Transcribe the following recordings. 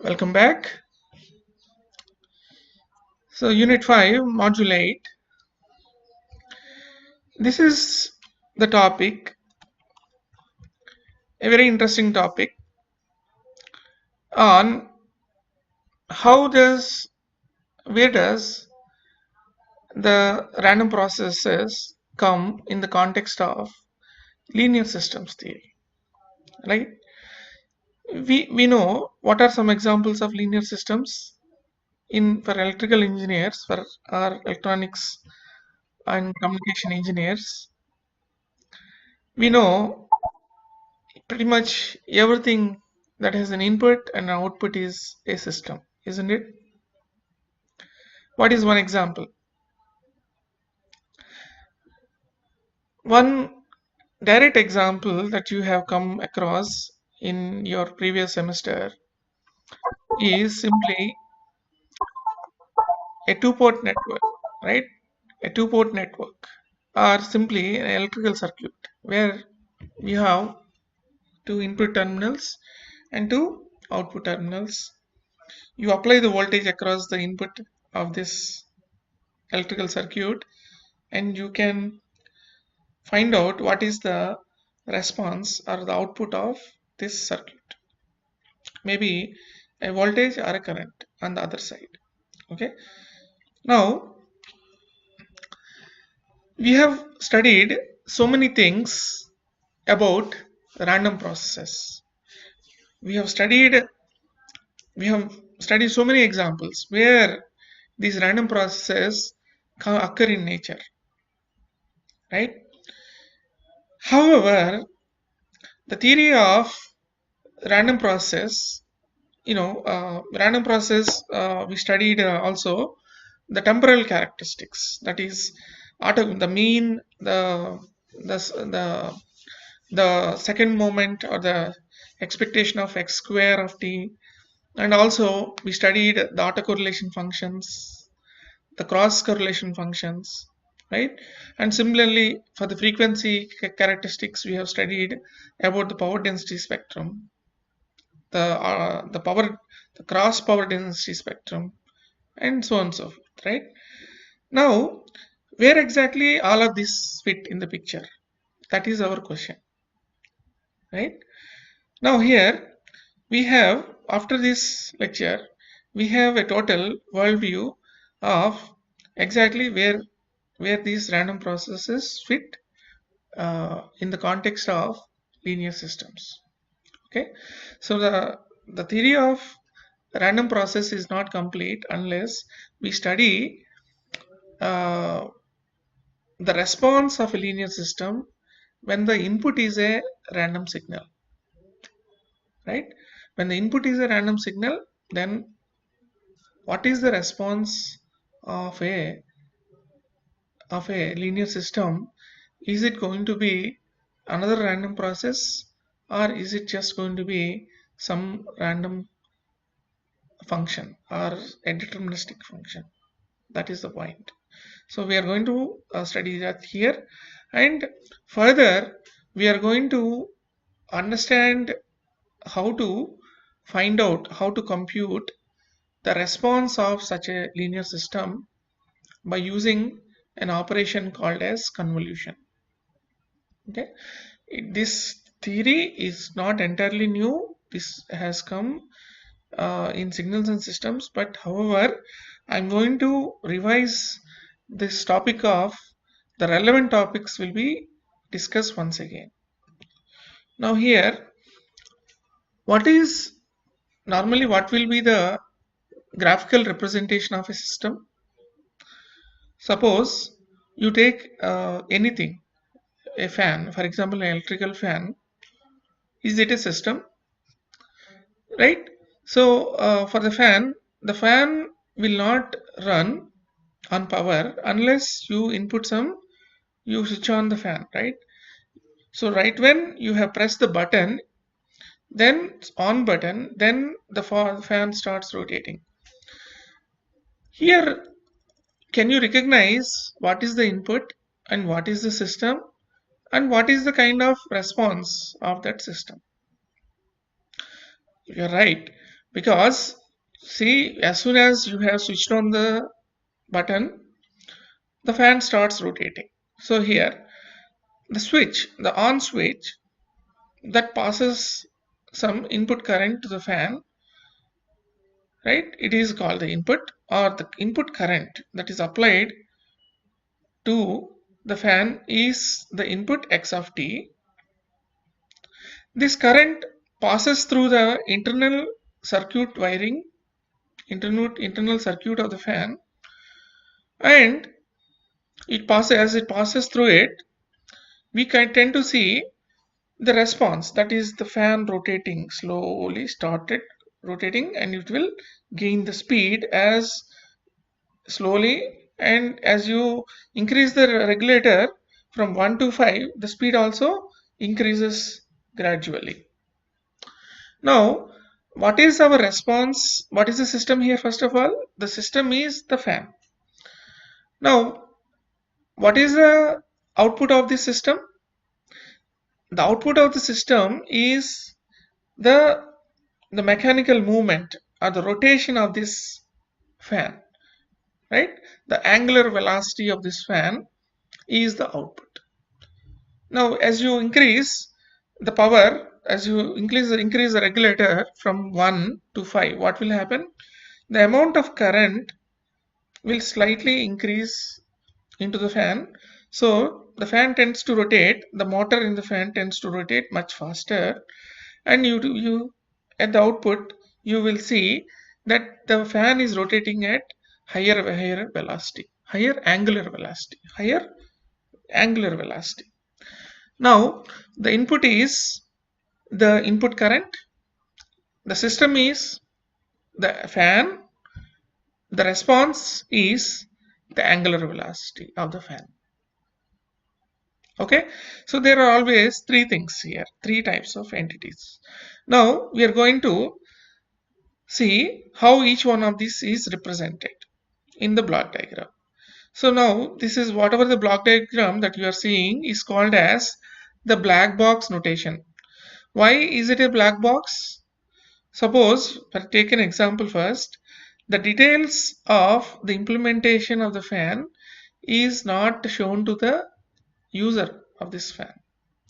Welcome back. So, Unit 5, Module 8. This is the topic, a very interesting topic on where does the random processes come in the context of linear systems theory, right? We know what are some examples of linear systems in for electrical engineers, for our electronics and communication engineers. We know pretty much everything that has an input and an output is a system, isn't it? What is one example? One direct example that you have come across in your previous semester is simply a two-port network, right? A two-port network, or simply an electrical circuit where we have two input terminals and two output terminals. You apply the voltage across the input of this electrical circuit and you can find out what is the response or the output of this circuit, maybe a voltage or a current on the other side. Okay, now we have studied so many things about random processes. We have studied so many examples where these random processes occur in nature, right? However, the theory of random process, random process, we studied also the temporal characteristics, that is the mean, the the second moment, or the expectation of x square of t, and also we studied the autocorrelation functions, the cross correlation functions, right? And similarly for the frequency characteristics, we have studied about the power density spectrum, the power, the cross power density spectrum, and so on and so forth, right? Now, where exactly all of this fit in the picture? That is our question, right? Now here we have, after this lecture, we have a total worldview of exactly where these random processes fit in the context of linear systems. Okay, so the theory of random process is not complete unless we study uh, the response of a linear system when the input is a random signal, right? When the input is a random signal, then what is the response of a linear system? Is it going to be another random process, or is it just going to be some random function or a deterministic function? That is the point. So we are going to study that here, and further we are going to understand how to find out how to compute the response of such a linear system by using an operation called as convolution. Okay, this theory is not entirely new. This has come in signals and systems, but however I'm going to revise this topic of the relevant topics will be discussed once again. Now here, what will be the graphical representation of a system? Suppose you take anything, a fan, for example, an electrical fan. Is it a system, right? So for the fan will not run on power unless you switch on the fan, right? So right when you have pressed the button, then on button, then the fan starts rotating. Here, can you recognize what is the input and what is the system and what is the kind of response of that system? You're right. because see, as soon as you have switched on the button, the fan starts rotating. So here, the switch, the on switch, that passes some input current to the fan, right? It is called the input, or the input current that is applied to the fan is the input x of t. This current passes through the internal circuit wiring, internal circuit of the fan, and it passes through it, we can tend to see the response, that is the fan rotating, slowly started rotating, and it will gain the speed as slowly, and as you increase the regulator from 1 to 5, the speed also increases gradually. Now, what is our response? What is the system here? First of all, the system is the fan. Now, what is the output of this system? The output of the system is the mechanical movement or the rotation of this fan, right? The angular velocity of this fan is the output. Now, as you increase the power, as you increase the regulator from 1 to 5, what will happen? The amount of current will slightly increase into the fan. So the fan tends to rotate, the motor in the fan tends to rotate much faster, and you at the output you will see that the fan is rotating at higher velocity, higher angular velocity, higher angular velocity. Now the input is the input current, the system is the fan, the response is the angular velocity of the fan. Okay, so there are always three things here, three types of entities. Now we are going to see how each one of these is represented in the block diagram. So now this is whatever the block diagram that you are seeing is called as the black box notation. Why is it a black box? Suppose, take an example first, the details of the implementation of the fan is not shown to the user of this fan.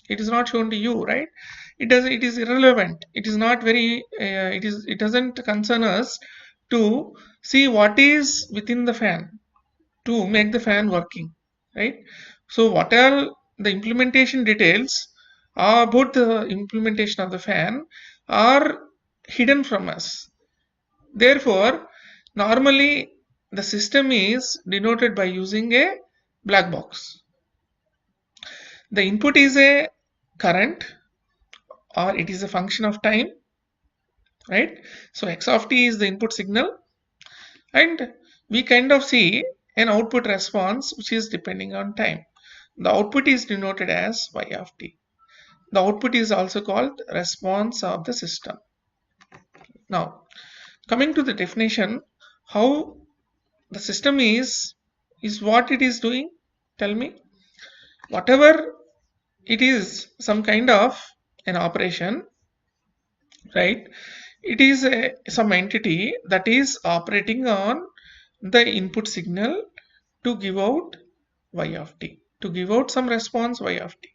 It is not shown to you, right? It is irrelevant. It is not very it doesn't concern us to see what is within the fan to make the fan working, right? So what are the implementation details about the implementation of the fan are hidden from us. Therefore, normally the system is denoted by using a black box. The input is a current, or it is a function of time, right? So x of t is the input signal, and we kind of see an output response which is depending on time. The output is denoted as y of t. The output is also called response of the system. Now, coming to the definition, how the system is what it is doing? Tell me. Whatever it is, some kind of an operation, right? It is some entity that is operating on the input signal to give out y of t, to give out some response y of t.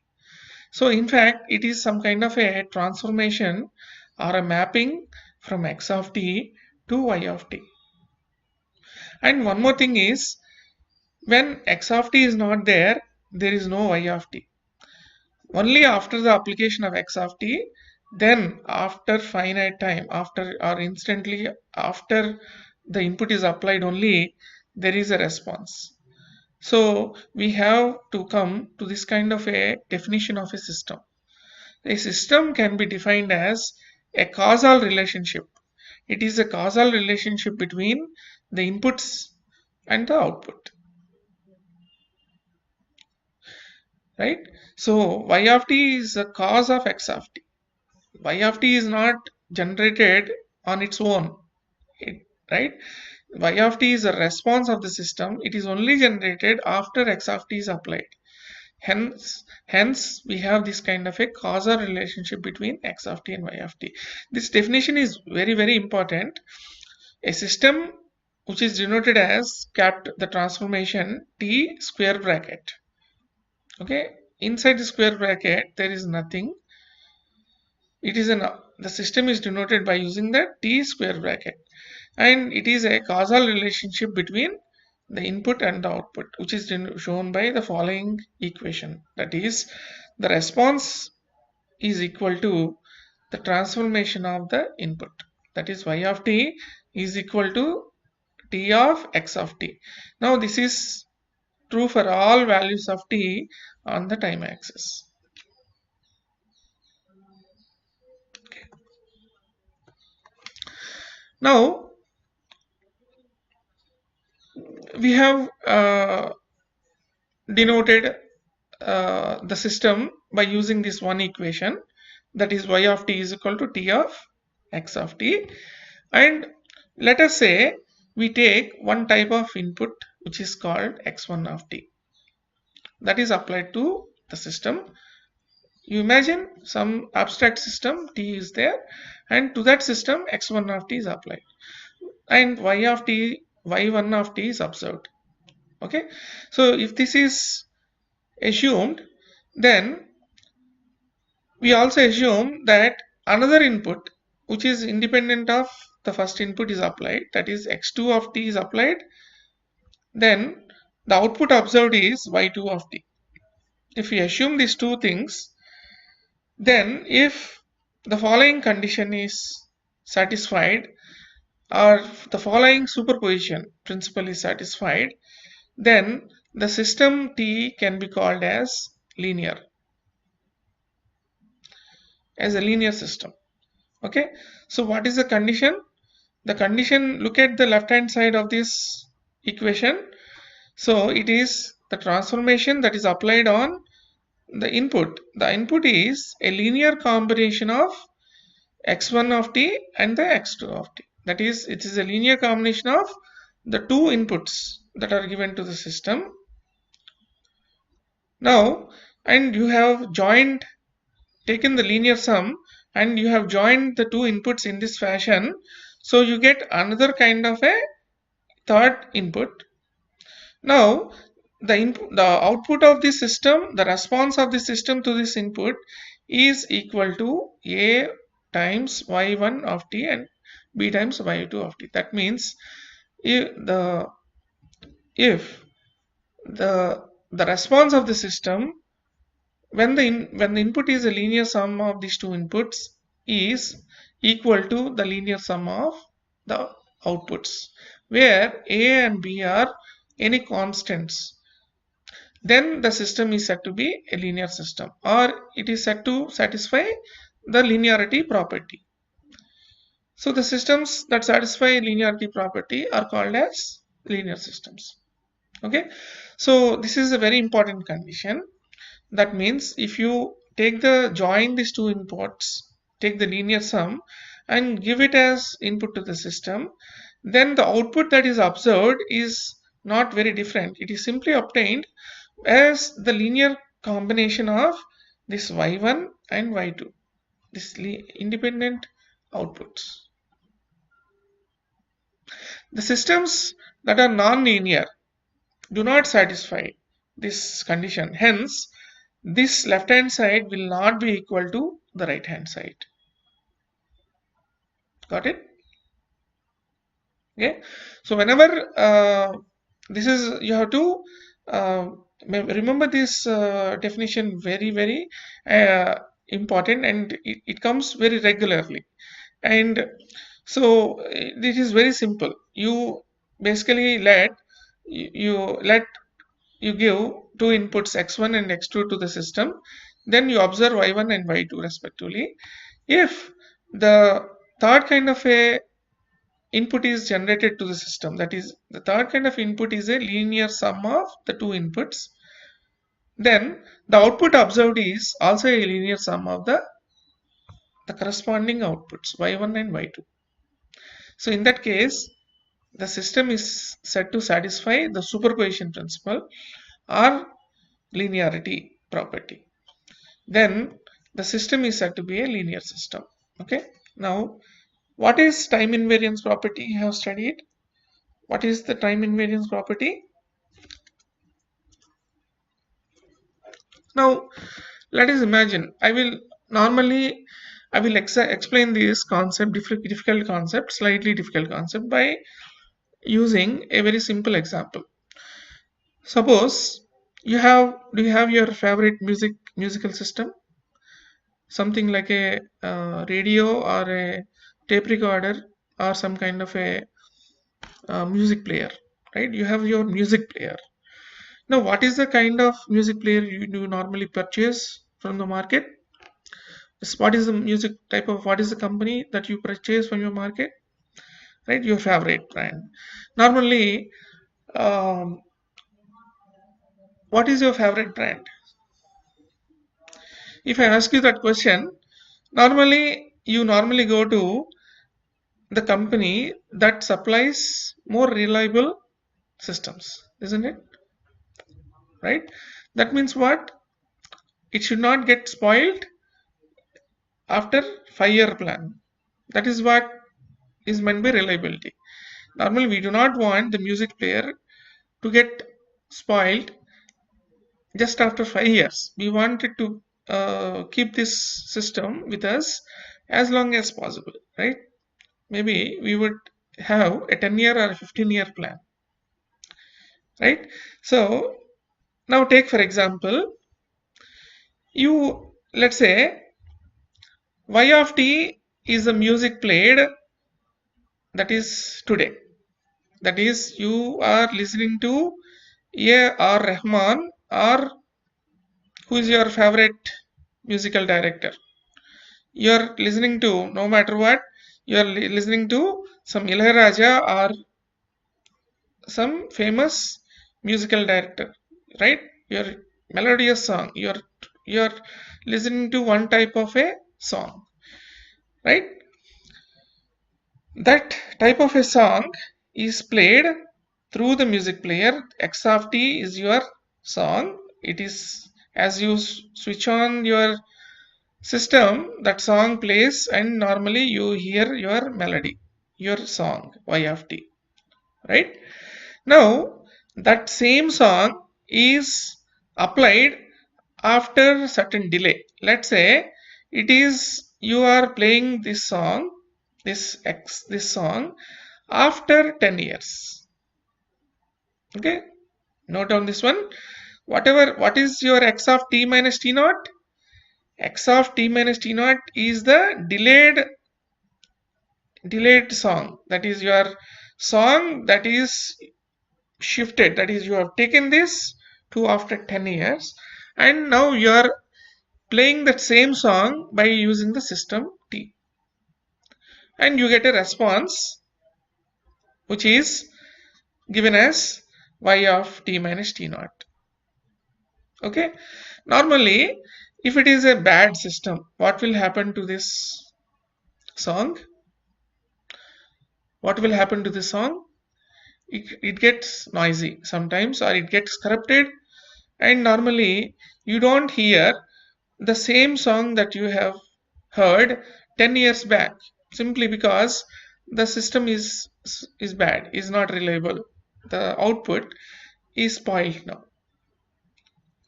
So in fact, it is some kind of a transformation or a mapping from x of t to y of t. And one more thing is, when x of t is not there, there is no y of t. Only after the application of x of t, then after finite time, after or instantly after the input is applied only, there is a response. So we have to come to this kind of a definition of a system. A system can be defined as a causal relationship. It is a causal relationship between the inputs and the output, right? So y of t is the cause of x of t. Y of t is not generated on its own, right? Y of t is a response of the system. It is only generated after x of t is applied. Hence, Hence, we have this kind of a causal relationship between x of t and y of t. This definition is very, very important. A system which is denoted as capped the transformation t square bracket. Okay, inside the square bracket there is nothing. It is the system is denoted by using the t square bracket, and it is a causal relationship between the input and the output, which is shown by the following equation. That is, the response is equal to the transformation of the input. That is, y of t is equal to t of x of t. Now this is true for all values of t on the time axis. Now we have denoted the system by using this one equation, that is y of t is equal to t of x of t, and let us say we take one type of input which is called x1 of t, that is applied to the system. You imagine some abstract system t is there, and to that system x1 of t is applied, and y1 of t is observed. Okay, so if this is assumed, then we also assume that another input which is independent of the first input is applied, that is x2 of t is applied, then the output observed is y2 of t. If we assume these two things, then if the following condition is satisfied, or the following superposition principle is satisfied, then the system T can be called as a linear system. Okay, so what is the condition? The condition, look at the left hand side of this equation. So it is the transformation that is applied on the input. The input is a linear combination of x1 of t and the x2 of t. That is, it is a linear combination of the two inputs that are given to the system. Now, and you have taken the linear sum, and you have joined the two inputs in this fashion, so you get another kind of a third input. Now the output of the system, the response of the system to this input is equal to a times y1 of t and b times y2 of t. That means if the response of the system when the input is a linear sum of these two inputs is equal to the linear sum of the outputs, where a and b are any constants, then the system is said to be a linear system, or it is said to satisfy the linearity property. So the systems that satisfy linearity property are called as linear systems. Okay, so this is a very important condition. That means if you join these two inputs, take the linear sum and give it as input to the system, then the output that is observed is not very different. It is simply obtained as the linear combination of this y1 and y2, this independent outputs. The systems that are non-linear do not satisfy this condition. Hence, this left hand side will not be equal to the right hand side. Got it? Okay. So whenever this is, you have to remember this definition, very, very important, and it comes very regularly. And so it is very simple. You basically you give two inputs x1 and x2 to the system, then you observe y1 and y2 respectively. If the third kind of a input is generated to the system, that is, the third kind of input is a linear sum of the two inputs, then the output observed is also a linear sum of the corresponding outputs y1 and y2. So in that case, the system is said to satisfy the superposition principle or linearity property. then the system is said to be a linear system. Okay. Now, what is time invariance property you have studied? What is the time invariance property? Now, let us imagine. I will explain this concept, difficult concept, slightly difficult concept by using a very simple example. Suppose do you have your favorite musical system? Something like a radio or a tape recorder or some kind of a music player, right? You have your music player. Now, what is the kind of music player you do normally purchase from the market? What is the music type of, what is the company that you purchase from your market, right? Your favorite brand. Normally, um, what is your favorite brand? If I ask you that question, normally you normally go to the company that supplies more reliable systems, isn't it? Right? That means what? It should not get spoiled after 5-year plan. That is what is meant by reliability. Normally, we do not want the music player to get spoiled just after 5 years. We wanted to keep this system with us as long as possible, right? Maybe we would have a 10-year or a 15-year plan, right? So now take for example, let's say y of t is the music played, that is today. That is, you are listening to A.R. Rahman, or who is your favorite musical director. You're listening to, no matter what, you're listening to some Ilaiyaraaja or some famous musical director, right? Your melodious song. You're listening to one type of a song, right? That type of a song is played through the music player. X of t is your song. It is, as you switch on your system, that song plays, and normally you hear your melody, your song y of t, right? Now that same song is applied after certain delay. Let's say it is, you are playing this song after 10 years. Okay, note down this one. What is your x of t minus t naught? X of t minus t naught is the delayed song. That is your song that is shifted. That is, you have taken this to after 10 years, and now you are playing that same song by using the system t, and you get a response which is given as y of t minus t naught. Okay, normally if it is a bad system, what will happen to this song? What will happen to this song? It gets noisy sometimes, or it gets corrupted, and normally you don't hear the same song that you have heard 10 years back, simply because the system is bad, is not reliable. The output is spoiled now.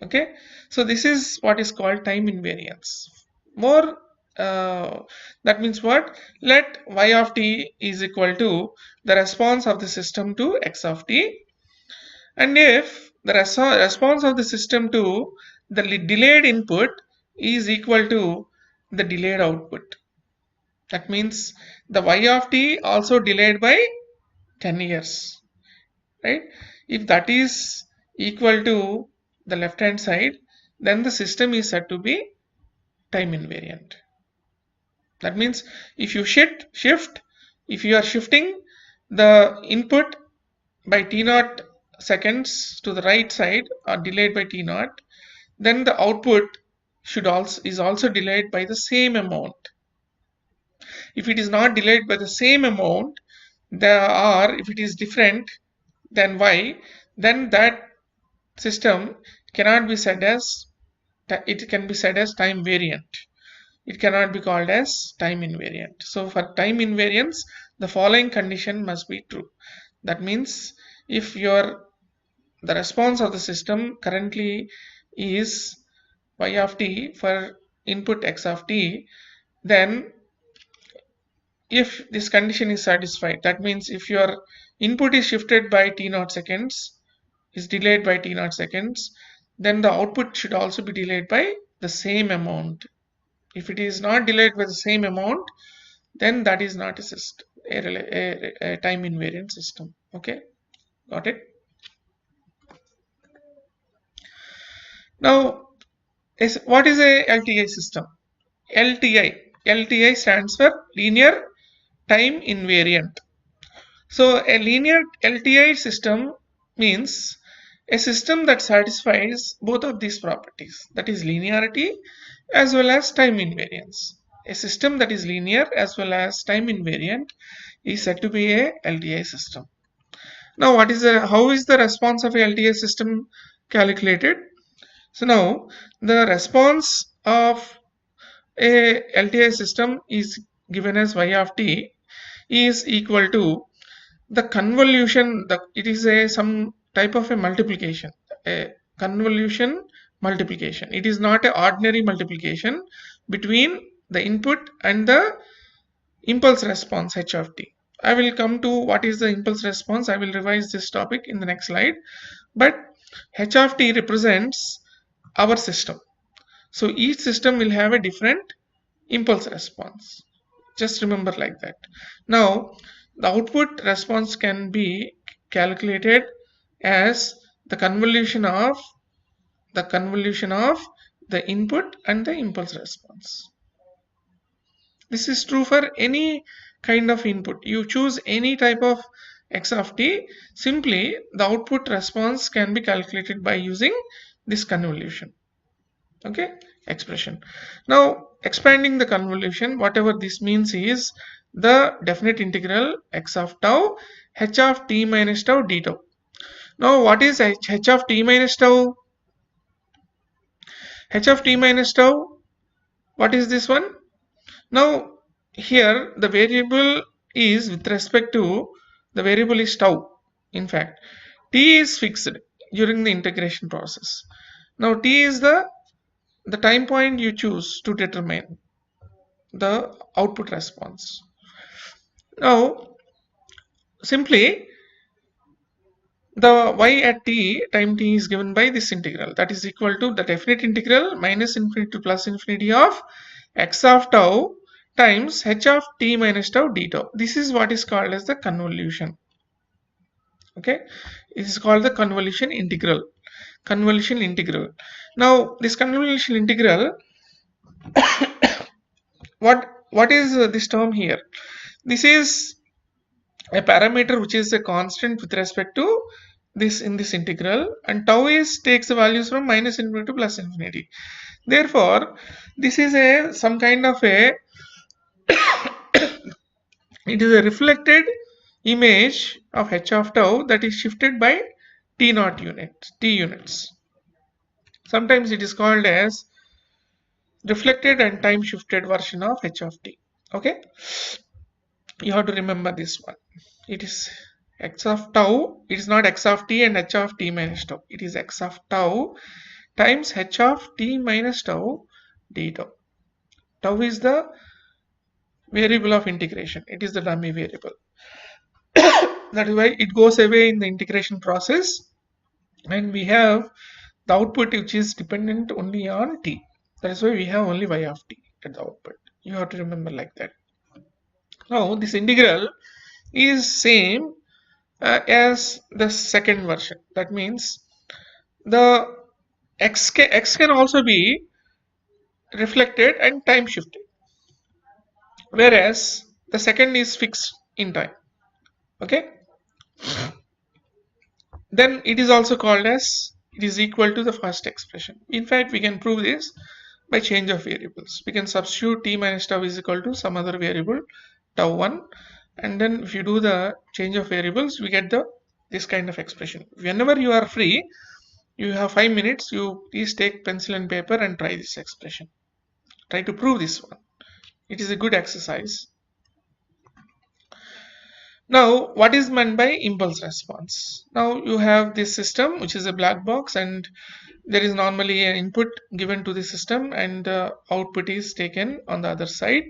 Okay, so this is what is called time invariance. More, uh, that means what? Let y of t is equal to the response of the system to x of t, and if the response of the system to the delayed input is equal to the delayed output, that means the y of t also delayed by 10 years, right? If that is equal to the left hand side, then the system is said to be time invariant. That means if you if you are shifting the input by t naught seconds to the right side, or delayed by t naught, then the output is also delayed by the same amount. If it is not delayed by the same amount, or if it is different than y, then that system cannot be said as it can be said as time variant. It cannot be called as time invariant. So for time invariance, the following condition must be true. That means if the response of the system currently is y of t for input x of t, then if this condition is satisfied, that means if your input is shifted by t naught seconds, is delayed by t naught seconds, then the output should also be delayed by the same amount. If it is not delayed by the same amount, then that is not a system, a time invariant system. Okay, got it? Now, what is a LTI system? LTI stands for linear time invariant. So a linear LTI system means a system that satisfies both of these properties, that is linearity as well as time invariance. A system that is linear as well as time invariant is said to be a LTI system. Now, how is the response of a LTI system calculated? So now the response of a LTI system is given as y of t is equal to the convolution. It is some type of a multiplication, a convolution multiplication. It is not an ordinary multiplication between the input and the impulse response h of t. I will come to what is the impulse response. I will revise this topic in the next slide. But h of t represents our system. So each system will have a different impulse response. Just remember like that. Now, the output response can be calculated as the convolution of the input and the impulse response. This is true for any kind of input. You choose any type of x of t, simply the output response can be calculated by using this convolution. Okay, expression. Now, expanding the convolution, whatever this means is the definite integral x of tau h of t minus tau d tau. Now, what is h of t minus tau? H of t minus tau, what is this one? Now, here the variable is with respect to the variable is tau. In fact, t is fixed during the integration process. Now, t is the time point you choose to determine the output response. Now, simply the y at t time t is given by this integral, that is equal to the definite integral minus infinity to plus infinity of x of tau times h of t minus tau d tau. This is what is called as the convolution. Okay, it is called the convolution integral. Convolution integral. Now, this convolution integral, what is this term here? This is a parameter which is a constant with respect to this in this integral, and tau is takes the values from minus infinity to plus infinity. Therefore, this is some kind of a it is a reflected image of h of tau that is shifted by t naught units. Sometimes it is called as reflected and time shifted version of h of t. Okay, you have to remember this one. It is x of tau. It is not x of t and h of t minus tau. It is x of tau times h of t minus tau d tau. Tau is the variable of integration. It is the dummy variable. That is why it goes away in the integration process, and we have the output which is dependent only on t. That is why we have only y of t at the output. You have to remember like that. Now, this integral is same as the second version. That means the x can also be reflected and time shifted, whereas the second is fixed in time. Okay, then it is also called as it is equal to the first expression. In fact, we can prove this by change of variables. We can substitute t minus tau is equal to some other variable tau 1, and then if you do the change of variables, we get this kind of expression. Whenever you are free, You have 5 minutes. You please take pencil and paper and try this expression. Try to prove this one. It is a good exercise. Now, what is meant by impulse response? Now, you have this system which is a black box, and there is normally an input given to the system, and the output is taken on the other side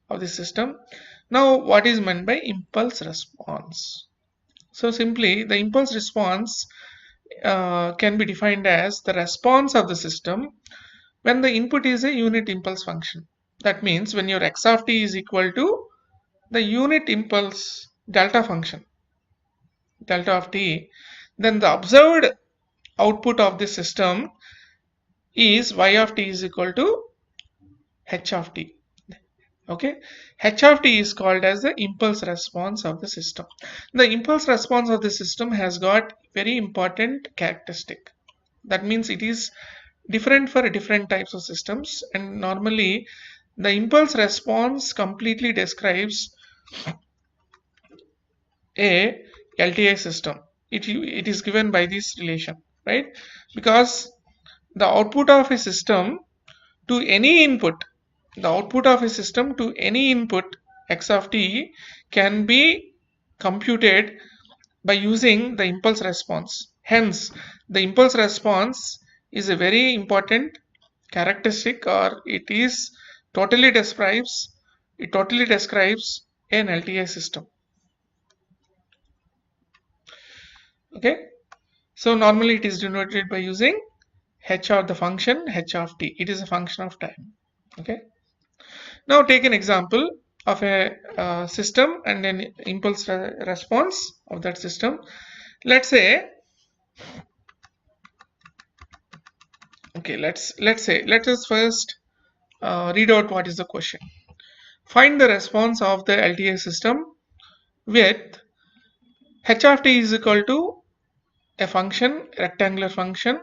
of the system. Now, what is meant by impulse response? So, simply the impulse response can be defined as the response of the system when the input is a unit impulse function. That means when your x of t is equal to the unit impulse delta function, delta of t, then the observed output of the system is y of t is equal to h of t. Okay, h of t is called as the impulse response of the system. The impulse response of the system has got very important characteristic. That means it is different for different types of systems, and normally the impulse response completely describes a LTI system. It is given by this relation, right? Because the output of a system to any input, the output of a system to any input x of t can be computed by using the impulse response. Hence, the impulse response is a very important characteristic, or it totally describes an LTI system. Okay, so normally it is denoted by using h of the function h of t. It is a function of time. Okay, now take an example of a system and an impulse response of that system. Let's say, okay, let us first read out what is the question. Find the response of the LTI system with h of t is equal to a function, rectangular function,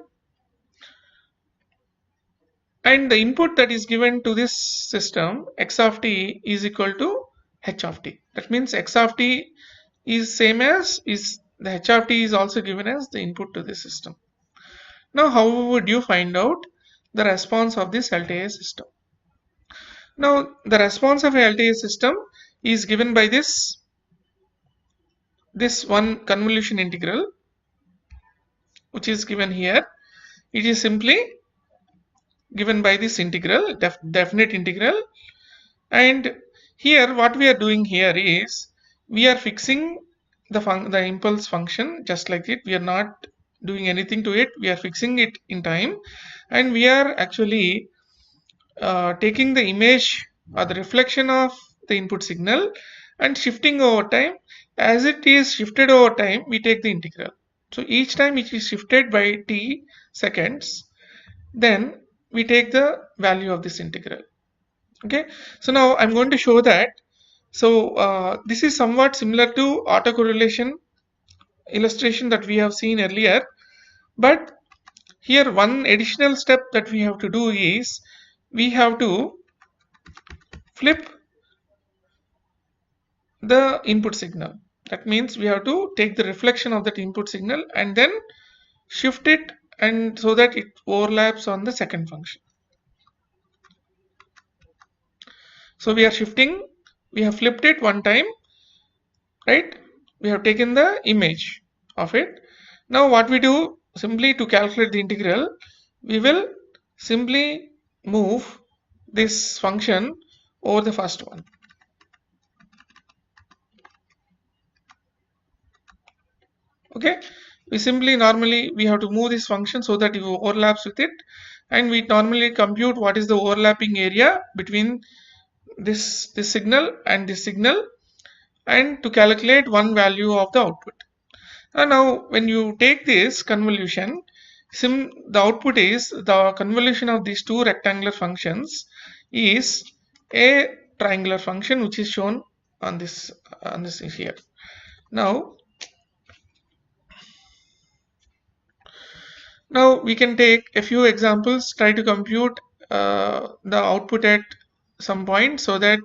and the input that is given to this system x of t is equal to h of t. That means x of t is same as is the h of t is also given as the input to the system. Now, how would you find out the response of this LTI system? Now, the response of a LTI system is given by this one convolution integral, which is given here. It is simply given by this integral, definite integral. And here what we are doing here is we are fixing the impulse function just like it. We are not doing anything to it. We are fixing it in time, and we are actually taking the image or the reflection of the input signal and shifting over time. As it is shifted over time, we take the integral. So each time it is shifted by t seconds, then we take the value of this integral. Okay, so now I'm going to show that. So this is somewhat similar to autocorrelation illustration that we have seen earlier, but here one additional step that we have to do is we have to flip the input signal. That means we have to take the reflection of that input signal and then shift it, and so that it overlaps on the second function. So we are shifting, we have flipped it one time, right? We have taken the image of it. Now what we do, simply to calculate the integral, we will simply move this function over the first one. Okay, we simply normally we have to move this function so that it overlaps with it, and we normally compute what is the overlapping area between this signal and this signal, and to calculate one value of the output. And now when you take this convolution, the output is the convolution of these two rectangular functions is a triangular function, which is shown on this here. Now we can take a few examples, try to compute the output at some point so that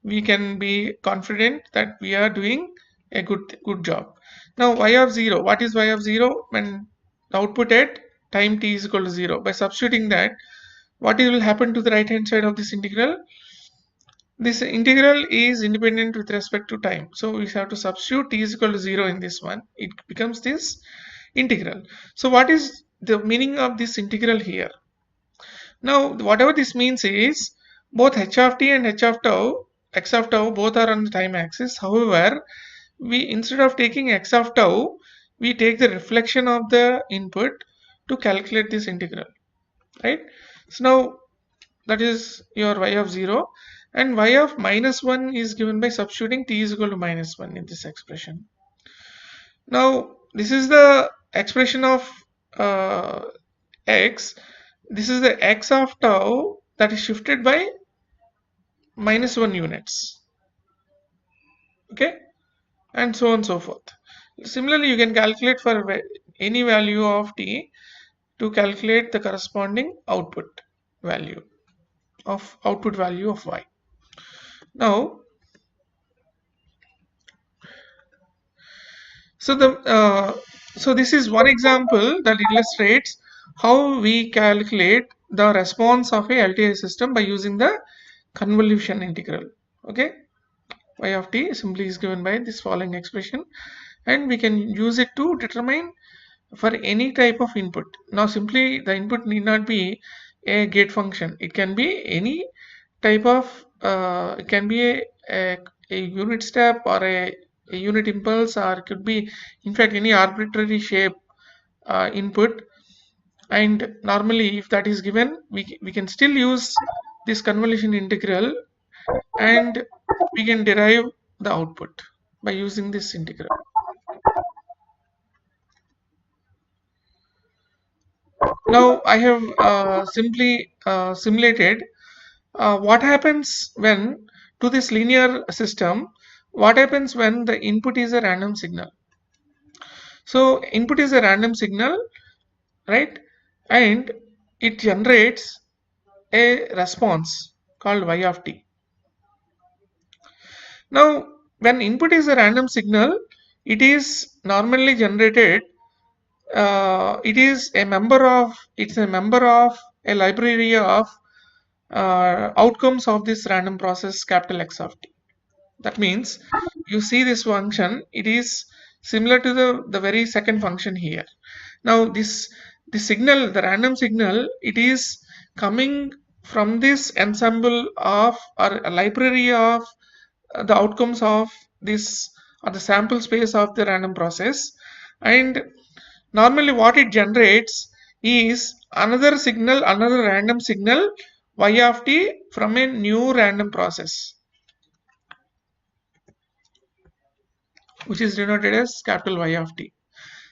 we can be confident that we are doing a good job. Now y of 0, what is y of 0? When the output at time t is equal to 0. By substituting that, what will happen to the right hand side of this integral? This integral is independent with respect to time. So we have to substitute t is equal to 0 in this one. It becomes this integral. So what is the meaning of this integral here? Now whatever this means is both h of t and h of tau, x of tau, both are on the time axis. However, we instead of taking x of tau, we take the reflection of the input to calculate this integral, right? So now that is your y of 0, and y of minus 1 is given by substituting t is equal to minus 1 in this expression. Now this is the expression of x. This is the x of tau that is shifted by minus 1 units, okay, and so on and so forth. Similarly, you can calculate for any value of t to calculate the corresponding output value of y. Now, so this is one example that illustrates how we calculate the response of a LTI system by using the convolution integral. Okay, y of t simply is given by this following expression, and we can use it to determine for any type of input. Now simply the input need not be a gate function. It can be any type of it can be a unit step or a unit impulse, or it could be in fact any arbitrary shape input. And normally if that is given, we can still use this convolution integral and we can derive the output by using this integral. Now I have simply simulated what happens when to this linear system, what happens when the input is a random signal. So input is a random signal, right, and it generates a response called y of t. Now when input is a random signal, it is normally generated it's a member of a library of outcomes of this random process capital X of t. That means you see this function, it is similar to the very second function here. Now this signal, the random signal, it is coming from this ensemble of or a library of the outcomes of this or the sample space of the random process, and normally what it generates is another signal, another random signal y of t from a new random process, which is denoted as capital Y of t.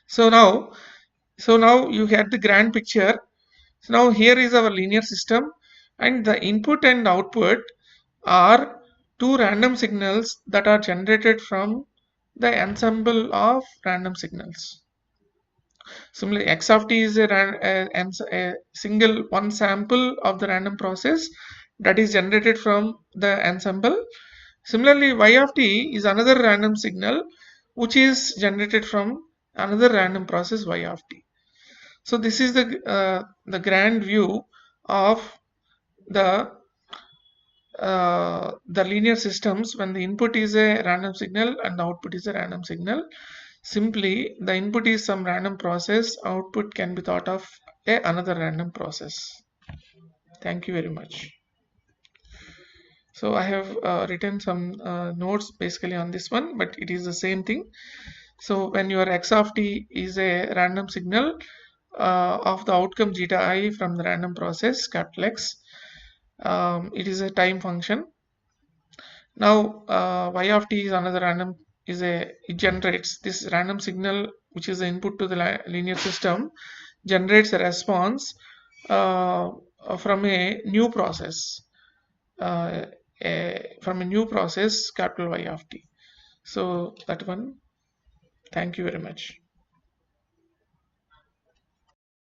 So now you get the grand picture. So now here is our linear system, and the input and output are two random signals that are generated from the ensemble of random signals. Similarly, x of t is a single one sample of the random process that is generated from the ensemble. Similarly, y of t is another random signal which is generated from another random process y of t. So this is the grand view of the linear systems when the input is a random signal and the output is a random signal. Simply the input is some random process, output can be thought of another random process. Thank you very much. So I have written some notes basically on this one, but it is the same thing. So when your x of t is a random signal of the outcome zeta I from the random process capital X, it is a time function. Now y of t is another random, it generates this random signal which is the input to the linear system, generates a response from a new process, capital Y of t. So that one, thank you very much.